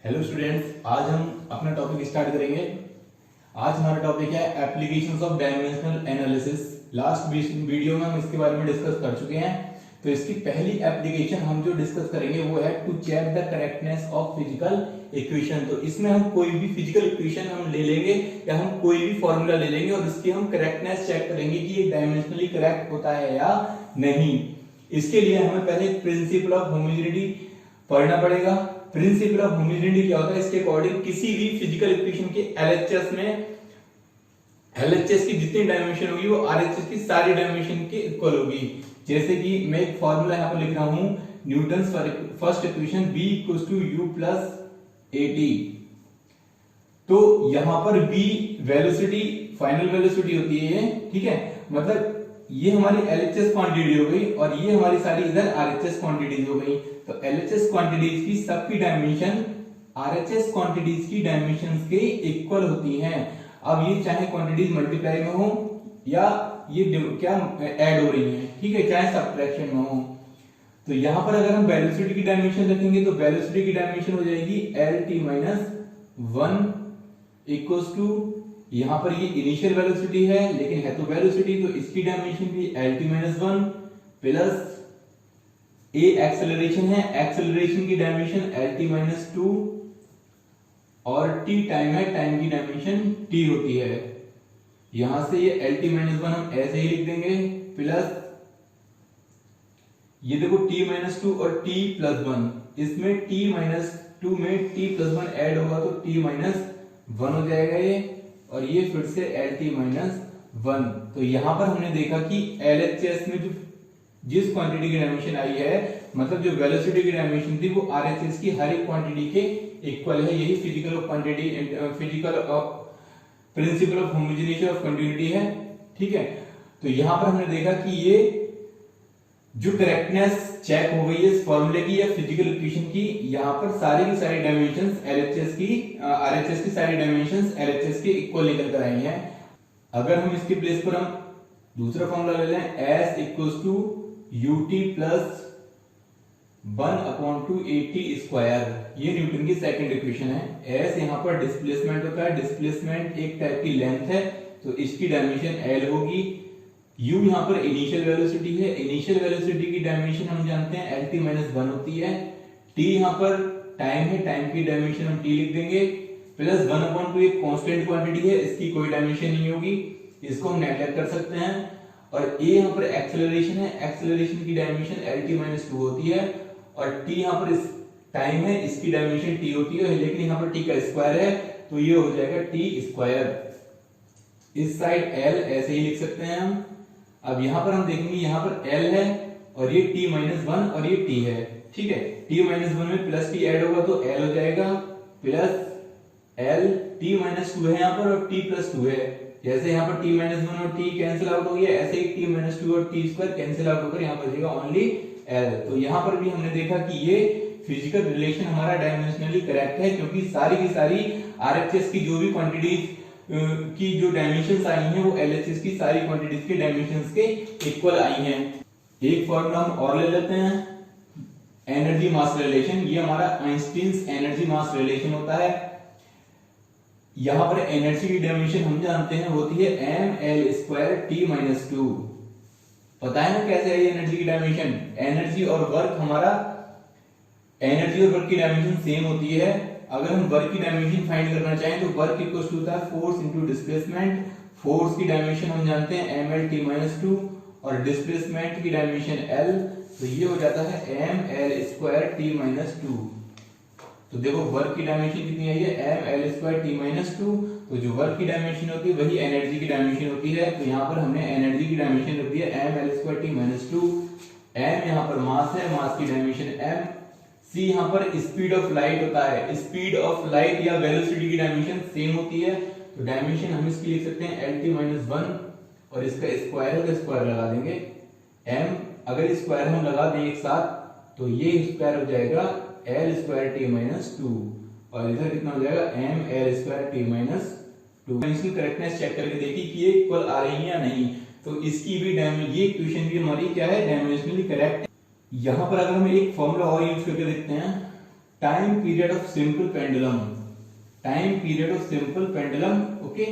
Hello students, आज हम अपना टॉपिक स्टार्ट करेंगे। आज हमारा टॉपिक है applications of dimensional analysis. Last video में हम इसके बारे में डिस्कस कर चुके हैं। तो इसकी पहली एप्लीकेशन हम जो डिस्कस करेंगे वो है to check the correctness of physical equation. तो इसमें हम कोई भी फिजिकल इक्वेशन हम ले लेंगे या हम कोई भी फॉर्मूला ले लेंगे और उसकी हम करेक्टनेस चेक करेंगे कि ये डायमेंशनली करेक्ट होता है या नहीं। इसके लिए हमें पहले प्रिंसिपल ऑफ होमोजेनिटी पढ़ना पड़ेगा। प्रिंसिपल ऑफ होमोजेनिटी क्या होता है? इसके अकॉर्डिंग किसी भी फिजिकल इक्वेशन के एलएचएस में एलएचएस की जितनी डायमेंशन होगी वो आरएचएस की सारी डायमेंशन के इक्वल होगी। जैसे कि मैं एक फॉर्मूला यहां पर लिख रहा हूं, Newton's first equation B = U + AT। तो यहां पर B वेलोसिटी, फाइनल वेलोसिटी होती है, ठीक है। मतलब ये हमारी एलएचएस क्वांटिटी हो गई और ये हमारी सारी इधर आरएचएस क्वांटिटीज हो गई। तो एलएचएस क्वांटिटीज की सबकी डायमेंशन आरएचएस क्वांटिटीज की डायमेंशंस के इक्वल होती हैं। अब ये चाहे क्वांटिटीज मल्टीप्लाई में हो या ये क्या ऐड हो रही हैं, ठीक है, चाहे सब्ट्रैक्शन में हो। तो यहां पर अगर हम वेलोसिटी की डायमेंशन रखेंगे तो वेलोसिटी की डायमेंशन हो जाएगी LT-1 इक्वल्स टू, यहां पर ये इनिशियल वेलोसिटी है लेकिन है तो वेलोसिटी, तो इसकी डायमेंशन भी LT-1 प्लस A एक्सेलरेशन है, एक्सेलरेशन की डायमेंशन LT-2 और T टाइम है, टाइम की डायमेंशन T होती है। यहां से ये LT-1 हम ऐसे ही लिख देंगे प्लस ये देखो T-2 और T+1, इसमें T-2 में T+1 ऐड होगा तो T-1 हो जाएगा ये, और ये फिर से LT-1। तो यहां पर हमने देखा कि LHS में जो जिस क्वांटिटी की डायमेंशन आई है, मतलब जो वेलोसिटी की डायमेंशन थी वो RHS की हर एक क्वांटिटी के इक्वल है। यही physical principle of homogeneity of continuity है, ठीक है। तो यहां पर हमने देखा कि ये जो करेक्टनेस चेक हो गई है इस फॉर्मूले की या फिजिकल इक्वेशन की, यहां पर सारी की सारी डायमेंशंस LHS की RHS की सारी डायमेंशंस LHS के इक्वल निकल कर आई हैं। अगर हम इसके प्लेस पर हम दूसरा फॉर्मूला ले लें, S = UT + 1/2AT², ये न्यूटन की सेकंड इक्वेशन है। S यहां पर डिस्प्लेसमेंट होता है, डिस्प्लेसमेंट एक टाइप की लेंथ है तो इसकी डायमेंशन L होगी। U यहां पर इनिशियल वेलोसिटी है, इनिशियल वेलोसिटी की डायमेंशन हम जानते हैं LT-1 होती है। T यहां पर टाइम है, टाइम की डायमेंशन हम T लिख देंगे प्लस 1/2 एक कांस्टेंट क्वांटिटी है, इसकी कोई डायमेंशन नहीं होगी, इसको हम नेगलेक्ट कर सकते हैं। और A यहां पर एक्सेलरेशन है, एक्सेलरेशन की डायमेंशन LT-2 होती है और T यहां पर इस टाइम है, इसकी डायमेंशन T होती है, लेकिन यहां पर T का स्क्वायर है तो ये हो जाएगा T²। इस साइड L ऐसे ही लिख सकते हैं हम। अब यहां पर हम देखेंगे, यहां पर L है और ये T-1 और ये T है, ठीक है। T-1 में प्लस T ऐड होगा तो L हो जाएगा प्लस L, T-2 है यहां पर और T+2 है। जैसे यहां पर T-1 और T कैंसिल आउट हो गया, ऐसे ही T-2 और T² कैंसिल आउट होकर यहां पर बचेगा ओनली L। तो यहां पर भी हमने देखा कि ये फिजिकल रिलेशन हमारा डायमेंशनली करेक्ट है, क्योंकि सारी की सारी RHS की जो भी क्वांटिटीज की जो डायमेंशंस आई हैं वो LHS की सारी क्वांटिटीज के डायमेंशंस के इक्वल आई हैं। एक फॉर्मूला हम और ले लेते हैं, एनर्जी मास रिलेशन। ये हमारा आइंस्टीन्स एनर्जी मास रिलेशन होता है। यहां पर एनर्जी की डायमेंशन हम जानते हैं होती है mL²T-2। पता है ना कैसे है एनर्जी की डायमेंशन? एनर्जी और वर्क की डायमेंशन सेम होती है। अगर हम वर्क की डायमेंशन फाइंड करना चाहें तो वर्क इक्वल टू होता है फोर्स इनटू डिस्प्लेसमेंट। फोर्स की डायमेंशन हम जानते हैं mL/T-2 और डिस्प्लेसमेंट की डायमेंशन L, तो ये हो जाता है mL²T-2। तो देखो वर्क की डायमेंशन कितनी आई है, mL²T-2। तो जो वर्क की डायमेंशन होती है वही एनर्जी की डायमेंशन होती है। तो यहाँ पर हमने एनर्जी की डायमेंशन रख दी है mL²T-2। m यहाँ पर मास है, मास की डायमेंशन m। c यहाँ पर स्पीड ऑफ लाइट होता है, स्पीड ऑफ लाइट या वेलोसिटी की डायमेंशन सेम होती है। तो डायमेंशन हम इसकी लिख सकते हैं LT-1 और इसका स्क्वायर है तो स्क्वायर लगा देंगे m। अगर स्क्वायर हम लगा दें एक साथ तो ये स्क्वायर हो जाएगा L²T-2 और इधर कितना हो जाएगा mL²T-2। इसकी करेक्टनेस चेक करके देखी कि ये इक्वल आ रही है या नहीं। तो इसकी भी ये इक्वेशन भी हमारी क्या है, डायमेंशनली करेक्ट। यहां पर अगर हम एक फॉर्मूला और यूज करके देखते हैं time period of simple pendulum, time period of simple pendulum. Okay,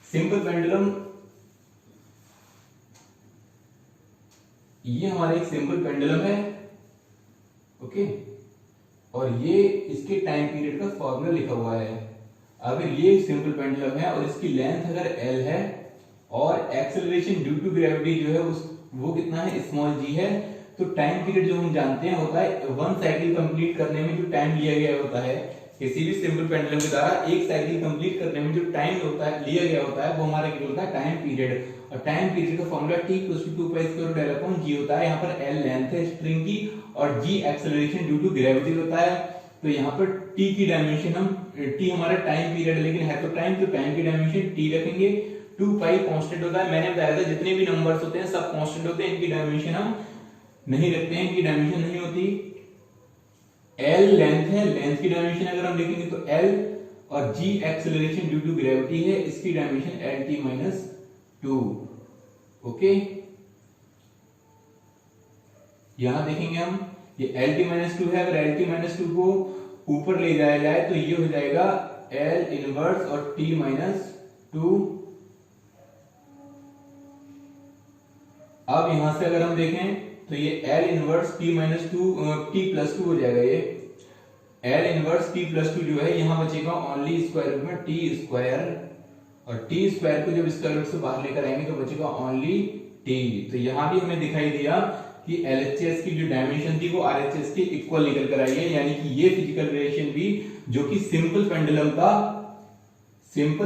simple pendulum, ये हमारा एक सिंपल पेंडुलम है। ओके, और ये इसके टाइम पीरियड का फॉर्मूला लिखा हुआ है। अगर ये सिंपल पेंडुलम है और इसकी लेंथ अगर L है और एक्सेलरेशन ड्यू टू ग्रेविटी जो है वो कितना है, स्मॉल g है, तो टाइम पीरियड जो हम जानते हैं होता है 1 साइकिल कंप्लीट करने में जो टाइम लिया गया होता है किसी भी सिंपल पेंडुलम के द्वारा, एक साइकिल कंप्लीट करने में जो टाइम होता है लिया गया होता है वो हमारा क्या होता है, टाइम पीरियड। और टाइम पीरियड का फॉर्मूला t = 2π² होता है। यहाँ पर L लेंथ है स्ट्रिंग की और g acceleration due to gravity होता है। तो यहाँ पर t की डायमेंशन हम, t हमारा टाइम पीरियड लेकिन है तो टाइम, तो टाइम की डायमेंशन t रखेंगे। 2π कांस्टेंट होता है, मैंने बताया था जितने भी नंबर्स होते हैं सब कांस्टेंट होते हैं, इनकी डायमेंशन हम नहीं रखते हैं, इनकी डायमेंशन नहीं होती। L लेंथ है, लेंथ की डायमेंशन अगर हम लिखेंगे तो L, और g acceleration due to gravity है, इसकी डायमेंशन Lt-2। ओके, यहां देखेंगे हम ये Lt-2 है, अगर Lt-2 को ऊपर ले जाया जाए तो ये हो जाएगा L इनवर्स और T-2। अब यहां से अगर हम देखें तो ये L इनवर्स T+2 हो जाएगा। ये L इनवर्स T+2 जो है यहाँ बचेगा ओनली स्क्वायर रूट में t², और t² को जब स्क्वायर रूट से बाहर लेकर आएंगे तो बचेगा ओनली t। तो यहाँ भी हमें दिखाई दिया कि LHS की जो डायमेंशन थी वो RHS के इक्वल निकल कर आई है, यानी कि ये फिजिकल रिलेशन भी जो कि सिंपल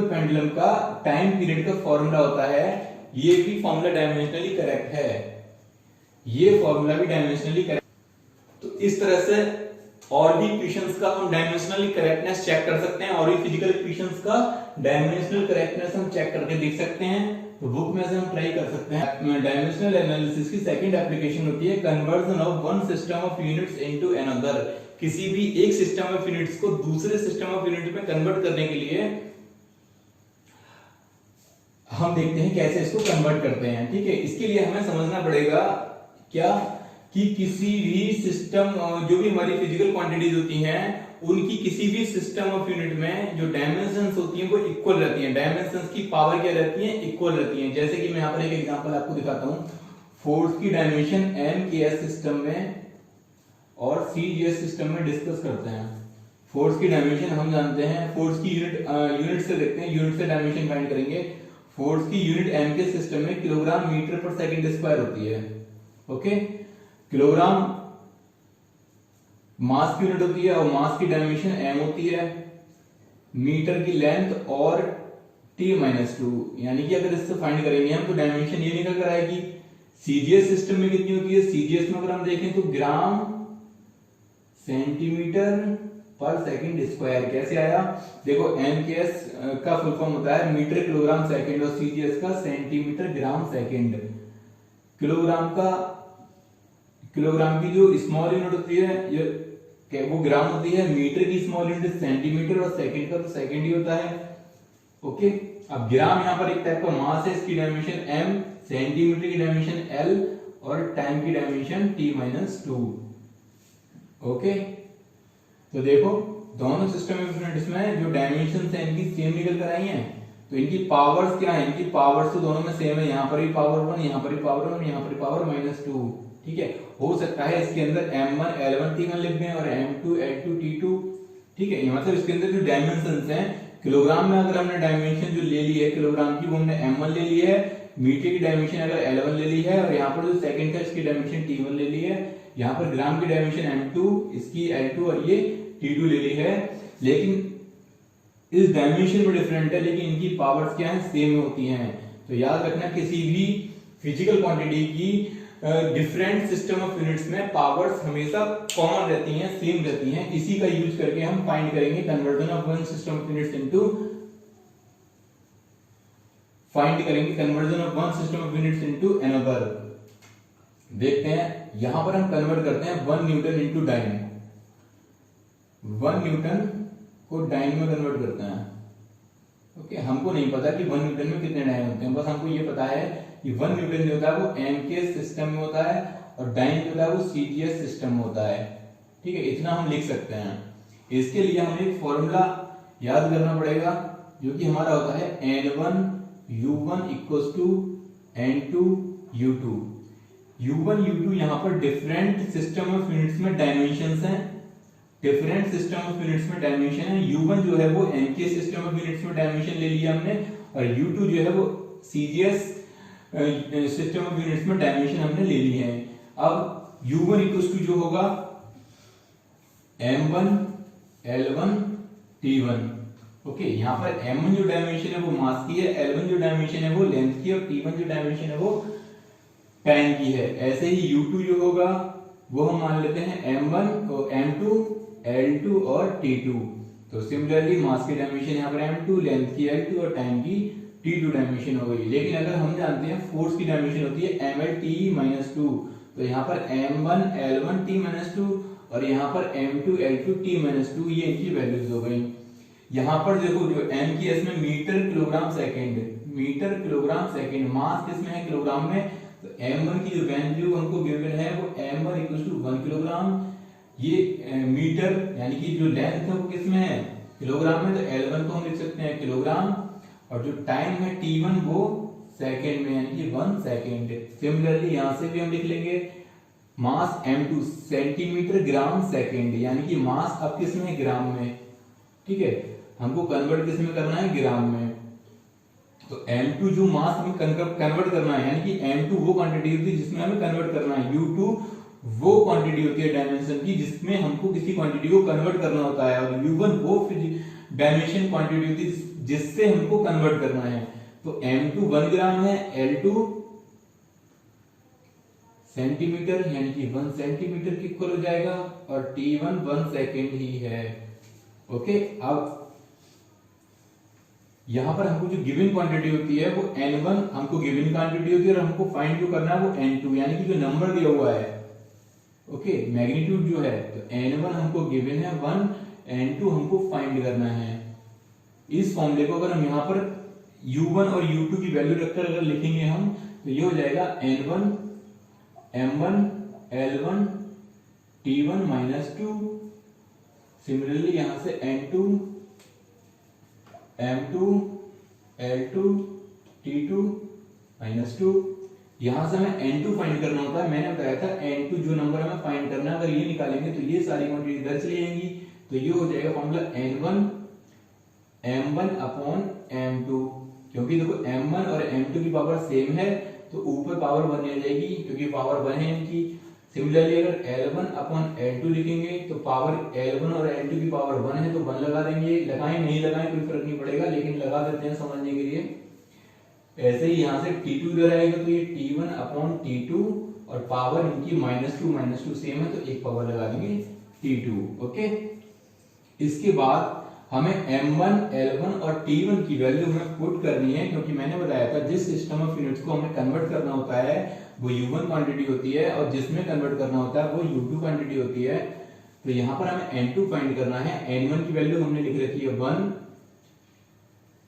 पेंडुलम का टाइम पीरियड का फॉर्मूला होता है, ये भी फॉर्मूला डायमेंशनली करेक्ट है, ये फॉर्मूला भी डायमेंशनली करेक्ट। तो इस तरह से और भी इक्वेशंस का हम डायमेंशनली करेक्टनेस चेक कर सकते हैं, और भी फिजिकल इक्वेशंस का डायमेंशनल करेक्टनेस हम चेक करके देख सकते हैं। तो बुक में से हम ट्राई कर सकते हैं। डायमेंशनल एनालिसिस की सेकंड एप्लीकेशन होती है conversion of one system of units into another. किसी भी एक सिस्टम ऑफ यूनिट्स को दूसरे सिस्टम ऑफ यूनिट में कन्वर्ट करने के लिए हम देखते हैं कैसे इसको कन्वर्ट करते हैं। ठीक है, इसके लिए हमें समझना पड़ेगा क्या कि किसी भी सिस्टम, जो भी हमारी फिजिकल क्वांटिटीज होती हैं, उनकी किसी भी सिस्टम ऑफ यूनिट में जो डायमेंशंस होती हैं वो इक्वल रहती हैं। डायमेंशंस की पावर क्या रहती है, इक्वल रहती हैं। जैसे कि मैं यहाँ पर एक एग्जांपल आपको दिखाता हूँ। फोर्स की डायमेंशन MKS सिस्टम में और CGS सिस्टम में डिस्कस करते हैं। फोर्स की डायमेंशन हम जानते हैं, फोर्स की यूनिट से देखते हैं, यूनिट से डायमेंशन फाइंड करेंगे। फोर्स की यूनिट MKS सिस्टम में किलोग्राम मीटर पर सेकंड स्क्वायर होती है। ओके, किलोग्राम मास की यूनिट होती है और मास की डायमेंशन m होती है, मीटर की लेंथ और T-2, यानी कि अगर इससे फाइंड करेंगे हम तो डायमेंशन ये निकल कर आएगी। CGS सिस्टम में कितनी होती है, CGS में अगर हम देखें तो ग्राम सेंटीमीटर पर सेकंड स्क्वायर। कैसे आया, देखो MKS का फुल फॉर्म होता है मीटर किलोग्राम सेकंड और CGS का सेंटीमीटर ग्राम सेकंड। किलोग्राम की जो स्मॉल यूनिट होती है वो ग्राम होती है, मीटर की स्मॉल यूनिट सेंटीमीटर और सेकंड का तो सेकंड ही होता है। ओके, अब ग्राम यहाँ पर एक टाइप का मास है, इसकी डायमेंशन m, सेंटीमीटर की डायमेंशन L और टाइम की डायमेंशन T-2। ओके, तो देखो दोनों सिस्टम ऑफ यूनिट्स में जो डायमेंशन है इनकी सेम निकल कर आई हैं, तो इनकी पावर्स क्या है, इनकी पावर्स तो दोनों में सेम है। यहाँ पर भी पावर 1, यहाँ पर भी पावर 1, यहाँ पर भी पावर -2। ठीक है, हो सकता है इसके अंदर m1 L1 T1 लिख दें और m2 L2 T2। ठीक है, मतलब इसके अंदर जो डायमेंशंस हैं, किलोग्राम में अगर हमने डायमेंशन जो ले ली है किलोग्राम की वो हमने m1 ले ली है, मीटर की डायमेंशन अगर L1 ले ली है और यहाँ पर जो सेकंड है इसकी डायमेंशन T1 ले ली है, यहाँ पर ग्राम की डायमेंशन m2, इसकी L2 और ये T2 ले ली है। लेकिन इस डायमेंशन में डिफरेंट है, लेकिन इनकी पावर्स क्या है, सेम होती हैं। तो याद रखना किसी भी फिजिकल क्वांटिटी की डिफरेंट सिस्टम ऑफ यूनिट्स में पावर्स हमेशा कॉमन रहती हैं, सेम रहती हैं। इसी का यूज करके हम फाइंड करेंगे conversion of one system of units into, find करेंगे conversion of one system of units into another. देखते हैं, यहां पर हम कन्वर्ट करते हैं 1 न्यूटन इनटू डाइन। 1 न्यूटन को डाइन में कन्वर्ट करते हैं। ओके, हमको नहीं पता कि 1 न्यूटन में कितने डाइन होते हैं, बस हमको ये पता है कि 1 न्यूटन जो होता है वो MKS सिस्टम में होता है और डाइन जो होता है वो CGS सिस्टम में होता है। ठीक है, इतना हम लिख सकते हैं। इसके लिए हमें एक फॉर्मूला याद करना पड़ेगा जो कि हमारा होता है N1U1 equals to N2U2। U1 U2 यहाँ पर डिफरेंट सिस्टम ऑफ यूनिट्स में डायमेंशंस हैं, डिफरेंट सिस्टम ऑफ यूनिट्स में डायमेंशन है। U1 जो है वो M के सिस्टम ऑफ यूनिट्स में डायमेंशन ले लिया हमने, और U2 जो है वो CGS सिस्टम ऑफ यूनिट्स में डायमेंशन हमने ले ली है। अब U1 इक्वल्स टू जो होगा M1 L1 T1। ओके, यहाँ पर M1 जो डायमेंशन है वो मास की है, L1 जो डायमेंशन है वो लेंथ की है, और T1 जो डायमेंशन है वो टाइम की है। ऐसे ही U2 जो होगा वो हम मान लेते हैं M1 और M2 L2 और T2। तो सिमिलरली मास की डायमेंशन यहाँ पर M2, लेंथ की L2 और टाइम की T2 डायमेंशन हो गई। लेकिन अगर हम जानते हैं फोर्स की डायमेंशन होती है MLT-2, तो यहाँ पर M1 L1 T-2 और यहाँ पर M2 L2 T-2, ये इनकी वैल्यूज हो गई। यहाँ पर देखो जो M की इसमें metre kilogram second, metre kilogram second, mass किसमें है किलोग्राम में, तो M1 की जो वैल्यू हमको गिवन है वो M1 इक्वल टू 1 किलोग्राम। ये मीटर यानी कि जो लेंथ है वो किसमें है किलोग्राम में, तो L1 को हम लिख सकते हैं किलोग्राम, और जो टाइम है T1 वो सेकेंड में यानी कि 1 सेकेंड। सिमिलरली यहाँ से भी हम लिख लेंगे मास M2 सेंटीमीटर ग्राम सेकेंड, यानी कि मास अब किसमें है ग्राम में। ठीक है, हमको कन्वर्ट किसमें करना है ग्राम में। तो M2 जो मास हमें कन्वर्ट करना है, यानी कि M2 वो क्वांटिटी होती है जिसमें हमें कन्वर्ट करना है, U2 वो क्वांटिटी होती है डायमेंशन की जिसमें हमको किसी क्वांटिटी को कन्वर्ट करना होता है, और U1 वो डायमेंशन क्वांटिटी होती है जिससे हमको कन्वर्ट करना है। तो M2 1 ग्राम है, L2 सेंटीमीटर यानी कि 1 सेंटीमीटर की इक्वल हो जाएगा, और T1 1 सेकेंड ही है। ओके, अब यहां पर हमको जो गिवन क्वांटिटी होती है वो N1 हमको गिवन क्वांटिटी होती है, और हमको फाइंड जो करना है वो N2 यानी कि जो नंबर दिया हुआ है, ओके मैग्नीट्यूड जो है, तो N1 हमको गिवन है 1, N2 हमको फाइंड करना है। इस फॉर्मूले को अगर हम यहाँ पर U1 और U2 की वैल्यू रखकर अगर लिखेंगे हम, तो ये हो जाएगा N1 M1 L1 T1 -2। Similarly यहां से N2 M2 L2 T2 -2। यहां से हमें N2 फाइंड करना होता है। मैंने बताया था N2 जो नंबर हमें फाइंड करना है, अगर ये निकालेंगे तो ये सारी क्वांटिटी इधर चली जाएंगी, तो ये हो जाएगा formula N1 M1 upon M2। क्योंकि देखो M1 और M2 की पावर सेम है तो ऊपर पावर 1 आ जाएगी, क्योंकि पावर 1 है इनकी। सिमिलरली अगर L1 अपॉन L2 लिखेंगे तो पावर L1 और L2 की पावर 1 है तो 1 लगा देंगे, लगाएं नहीं लगाएं कोई फर्क नहीं पड़ेगा, लेकिन लगा देते हैं समझने के लिए। ऐसे ही यहाँ से T2 इधर आएगा तो ये T1 अपॉन T2, और पावर इनकी -2 सेम है तो एक पावर लगा देंगे T2। ओके, इसके बाद हमें M1 L1 और T1 की वैल्यू हमें पुट करनी है, क्योंकि मैंने बताया था जिस सिस्टम ऑफ यूनिट्स को हमें कन्वर्ट करना होता है वो U1 क्वांटिटी होती है, और जिसमें कन्वर्ट करना होता है वो U2 क्वांटिटी होती है। तो यहाँ पर हमें N2 फाइंड करना है। N1 की वैल्यू हमने लिख रखी है 1,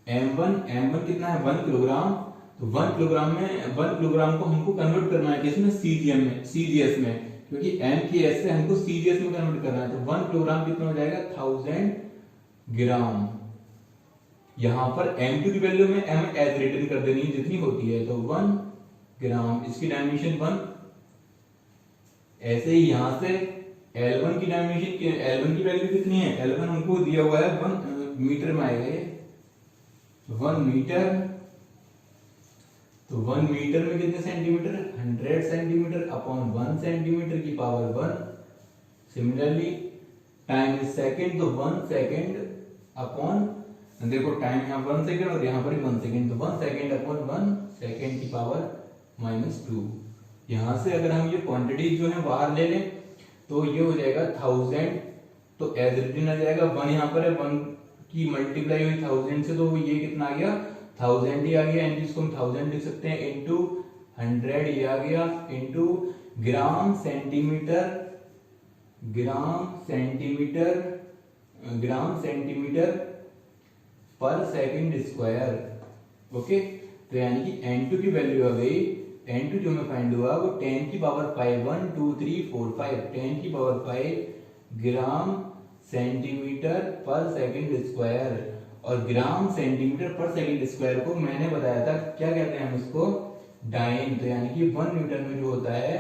M1 कितना है 1 किलोग्राम, तो 1 किलोग्राम में 1 किलोग्राम को हमको कन्वर्ट करना है किसमें CGS में, क्योंकि M की S से हमको CGS में कन्वर्ट करना है। तो 1 किलोग्राम कितना हो जाएगा 1000 ग्राम। यहां पर M2 की वैल्यू में M एज रिटन कर देनी है जितनी होती है, तो 1 ग्राम, इसकी डायमेंशन 1। ऐसे ही यहां से L1 की डायमेंशन, L1 की वैल्यू कितनी है, L1 हमको दिया हुआ है 1 मीटर में आएगा ये, 1 मीटर। तो 1 मीटर में कितने सेंटीमीटर, 100 सेंटीमीटर अपॉन 1 सेंटीमीटर की power 1। Similarly time is second, तो 1 सेकेंड अपॉन, देखो टाइम यहाँ 1 सेकेंड और यहाँ पर 1 सेकेंड, तो 1 सेकेंड अपॉन 1 सेकेंड की पावर -2। यहाँ से अगर हम ये क्वांटिटी जो है बाहर ले लें तो ये हो जाएगा 1000, तो एज रिटन आ जाएगा। 1 यहाँ पर है, 1 की मल्टीप्लाई हुई 1000 से, तो ये कितना आ गया 1000 ही आ गया, यानी इसको हम 1000 लिख सकते हैं इंटू 100 ये आ गया, इंटू ग्राम सेंटीमीटर पर सेकंड स्क्वायर। ओके, तो यानी कि N2 की वैल्यू आ गई, N2 जो हमें फाइंड हुआ वो 10 की पावर 5 1 2 3 4 5, 10 की पावर 5 ग्राम सेंटीमीटर पर सेकंड स्क्वायर। और ग्राम सेंटीमीटर पर सेकंड स्क्वायर को मैंने बताया था क्या कहते हैं हम इसको, डाइन। तो यानी कि 1 न्यूटन में जो होता है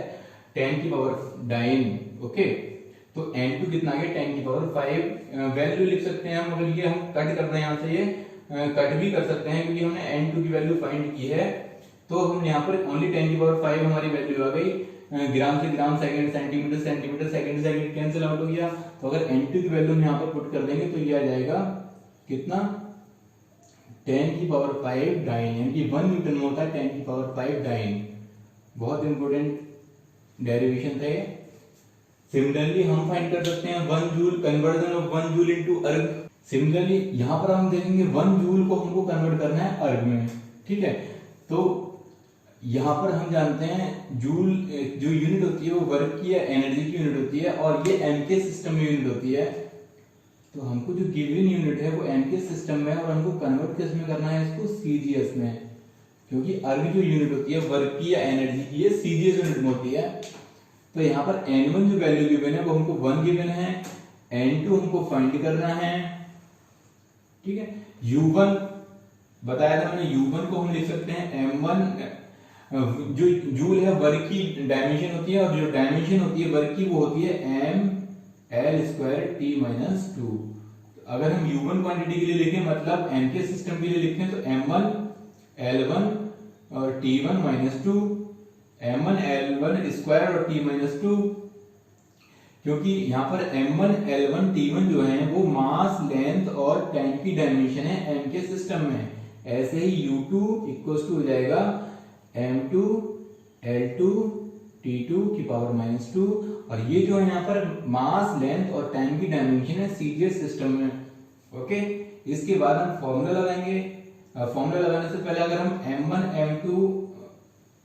10 की पावर डाइन। ओके, तो n2 कितना आ गया 10 की पावर 5। वैल्यू लिख सकते हैं हम, अगर ये हम कट कर रहे हैं यहाँ से, ये कट भी कर सकते हैं क्योंकि हमने n2 की वैल्यू फाइंड की है। तो हम यहाँ पर ओनली 10 की पावर 5 हमारी वैल्यू आ गई। ग्राम से gram, second centimetre, centimetre second, second cancel out हो गया। तो अगर n2 की वैल्यू हम यहाँ पर पुट कर देंगे तो ये आ जाएगा कितना, 10 की पावर 5 डाइन, यानी कि 1 न्यूटन में होता है 10 की पावर 5 डाइन। बहुत इंपॉर्टेंट डेरिवेशन था ये। सिमिलरली हम फाइंड कर सकते हैं 1 joule, conversion of 1 joule into अर्ग। सिमिलरली यहाँ पर हम देखेंगे 1 जूल को हमको कन्वर्ट करना है अर्ग में, ठीक है। तो यहाँ पर हम जानते हैं जूल जो यूनिट होती है वो वर्क की या एनर्जी की यूनिट होती है, और ये एम के सिस्टम में यूनिट होती है। तो हमको जो गिवन यूनिट है वो एम के सिस्टम में, और हमको कन्वर्ट किस में करना है, इसको सीजीएस में, क्योंकि अर्ग जो यूनिट होती है वर्क की या एनर्जी की, ये सीजीएस यूनिट में होती है। तो यहाँ पर n1 जो वैल्यू गिवन है वो हमको 1 गिवन है, n2 हमको फाइंड करना है, ठीक है। u1 बताया था मैंने, u1 को हम लिख सकते हैं m1, जो जूल है वर्क की डायमेंशन होती है, और जो डायमेंशन होती है वर्क की वो होती है m l square t minus 2। अगर हम u1 क्वांटिटी के लिए लिखें, मतलब m के सिस्टम के लिए लिखते हैं, तो m1 l1 और t1 minus 2, m1 l1 square और t माइनस 2, क्योंकि यहाँ पर m1 l1 t1 जो है वो मास, लेंथ और टाइम की डायमेंशन है m के सिस्टम में। ऐसे ही u2 इक्वल टू हो जाएगा m2 l2 t2 की पावर माइनस 2, और ये जो है यहाँ पर मास, लेंथ और टाइम की डायमेंशन है सीजीएस सिस्टम में। ओके, इसके बाद हम फॉर्मूला लगाएंगे। फॉर्मूला लगाने से पहले अगर हम m1 m2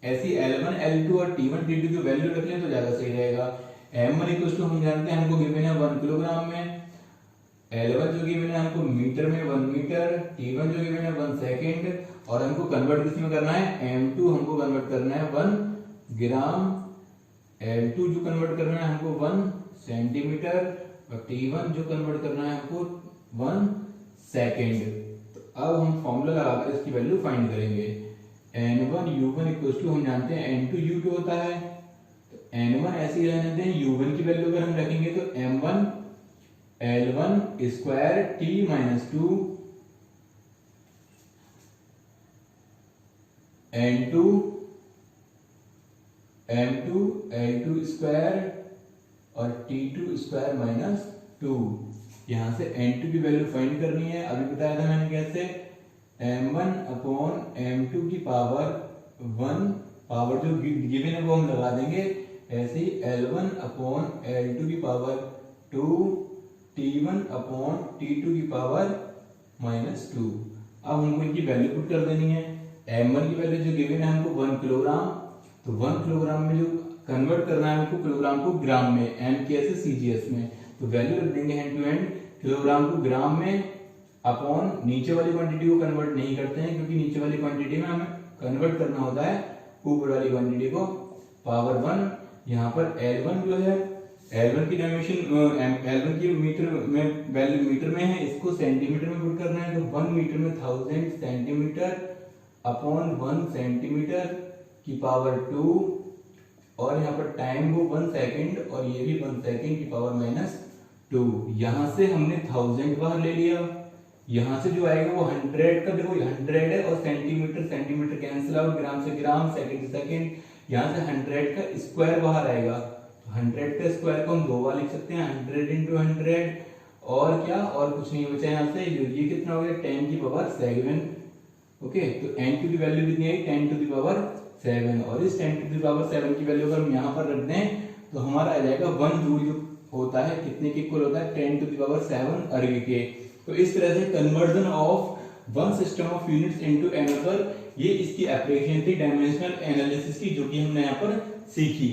ऐसी l1 l2 और t1 t2 की वैल्यू रख लें तो ज्यादा सही रहेगा। m1 इक्वल टू हम जानते हैं हमको गिवन है 1 किलोग्राम में, l1 जो गिवन है हमको मीटर में 1 मीटर, t1 जो गिवन है 1 सेकंड, और हमको कन्वर्ट किस में करना है, m2 हमको कन्वर्ट करना है 1 ग्राम, l2 जो कन्वर्ट करना है हमको 1 सेंटीमीटर, और t1 जो कन्वर्ट करना है हमको 1 सेकंड। तो अब हम फॉर्मूला लगाकर इसकी वैल्यू फाइंड करेंगे। n1 u1 इक्वल टू हम जानते हैं n2 u2 होता है, तो n1 ऐसे ही रहने दें, u1 की वैल्यू अगर हम रखेंगे तो m1 l1 square t minus 2 n2 m2 l2 square और t2 स्क्वायर माइनस 2। यहां से n2 की वैल्यू फाइंड करनी है। अभी बताया था मैंने कैसे, m1 अपॉन m2 की पावर 1, पावर जो गिवन है वो हम लगा देंगे। ऐसे ही l1 अपॉन l2 की पावर 2, t1 अपॉन t2 की पावर माइनस 2। अब हमको इनकी वैल्यू पुट कर देनी है। m1 की वैल्यू जो गिवन है हमको 1 किलोग्राम, तो 1 किलोग्राम में जो कन्वर्ट करना है हमको किलोग्राम को ग्राम में, m के से सीजीएस में, तो वैल्यू रख देंगे हैंड टू हैंड, किलोग्राम को ग्राम में अपॉन नीचे वाली क्वांटिटी को कन्वर्ट नहीं करते हैं, क्योंकि नीचे वाली क्वांटिटी में हमें कन्वर्ट करना होता है ऊपर वाली क्वांटिटी को, पावर 1। यहाँ पर L1 जो है, L1 की डायमेंशन L1 की मीटर में वैल्यू मीटर में है, इसको सेंटीमीटर में पुट करना है, तो 1 मीटर में 1000 सेंटीमीटर अपॉन 1 सेंटीमीटर की पावर 2, और यहाँ पर टाइम वो 1 सेकंड, और ये भी 1 सेकंड की पावर माइनस 2। यहाँ से हमने 1000 बाहर ले लिया, यहाँ से जो आएगा वो 100 का, देखो 100 है और सेंटीमीटर सेंटीमीटर कैंसिल आउट, ग्राम से ग्राम, सेकंड से सेकंड, यहाँ से 100 का स्क्वायर बाहर आएगा, तो 100 का स्क्वायर को हम 2 बार लिख सकते हैं, 100 इंटू 100, और क्या, और कुछ नहीं बचा यहाँ से, ये कितना हो गया 10 की पावर 7। ओके, तो n2 की वैल्यू कितनी है 10 टू द पावर 7, और इस 10 टू द पावर 7 की वैल्यू अगर हम यहाँ पर रख दें तो हमारा आ जाएगा 1 जूल, जो होता है कितने के इक्वल होता है 10 टू द पावर 7 अर्ग के। तो इस तरह से conversion of one system of units into another, ये इसकी एप्लीकेशन थी डायमेंशनल एनालिसिस की, जो कि हमने यहाँ पर सीखी।